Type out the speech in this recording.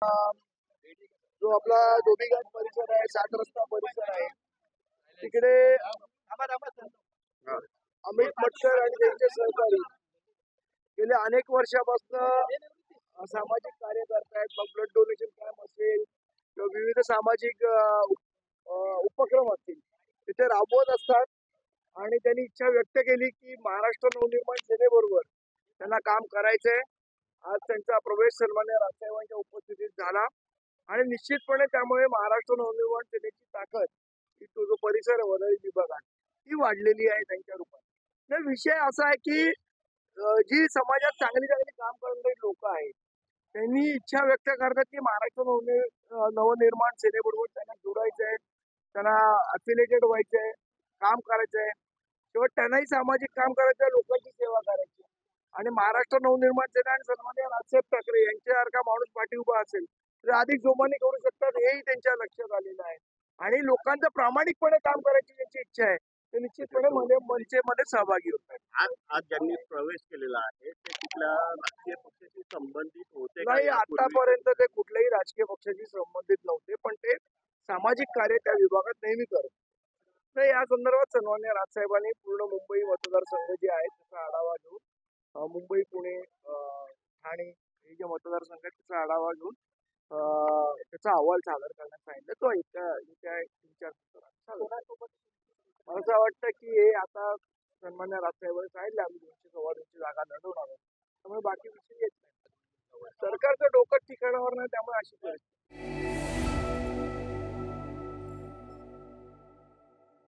जो आपला धोबीघाट परिसर आहे, सात रस्ता परिसर आहे, तिकडे अमित मटकर आणि त्यांचे सहकारी गेल्या अनेक वर्षापासून सामाजिक कार्य करतायत. मग ब्लड डोनेशन कॅम्प असेल किंवा विविध सामाजिक उपक्रम असतील तिथे राबवत असतात. आणि त्यांनी इच्छा व्यक्त केली की महाराष्ट्र नवनिर्माण सेनेबरोबर त्यांना काम करायचंय. आज त्यांचा प्रवेश सन्मान्य राजसाहेबांच्या उपस्थितीत झाला आणि निश्चितपणे त्यामुळे महाराष्ट्र नवनिर्माण सेनेची ताकद ही तो जो परिसर आहे वरळी विभागात ती वाढलेली आहे त्यांच्या रूपात. तर विषय असा आहे की जी समाजात चांगली चांगली काम करणारी लोक आहेत त्यांनी इच्छा व्यक्त करतात की महाराष्ट्र नवनिर्माण सेनेबरोबर त्यांना जोडायचंय, त्यांना अफिलिएटेड व्हायचंय, काम करायचंय. शेवट त्यांनाही सामाजिक काम करायचं, लोकांची सेवा करायची. आणि महाराष्ट्र नवनिर्माण सेना आणि सन्माननीय राजसाहेब ठाकरे यांच्यासारखा माणूस पाठी उभा असेल तर अधिक जोमाने करू शकतात हेही त्यांच्या लक्षात आलेलं आहे. आणि लोकांचं प्रामाणिकपणे काम करायची त्यांची इच्छा आहे ते निश्चितपणे मनसेमध्ये सहभागी होत आहेत. आज आज ज्यांनी प्रवेश केलेला आहे ते कुठल्या राजकीय पक्षाशी संबंधित होते का? नाही, यापूर्वी आतापर्यंत ते कुठल्याही राजकीय पक्षाशी संबंधित नव्हते, पण ते सामाजिक कार्य त्या विभागात नेहमी करत. तर या संदर्भात सन्मान्य राजसाहेबांनी पूर्ण मुंबई मतदारसंघ जे आहे त्याचा आढावा घेऊन मुंबई, पुणे, ठाणे हे जे मतदारसंघ आहेत त्याचा आढावा घेऊन त्याचा अहवाल सादर करण्यास सांगितलं. तो येत्या 3-4 दिवसात मला असं वाटतं की हे आता सन्मान्य राजसाहेबांनी सांगितलं आम्ही 200-250 जागा लढवणार आहोत, त्यामुळे बाकी विषय येत नाही. सरकारचं डोकं ठिकाणावर नाही, त्यामुळे अशी परिस्थिती.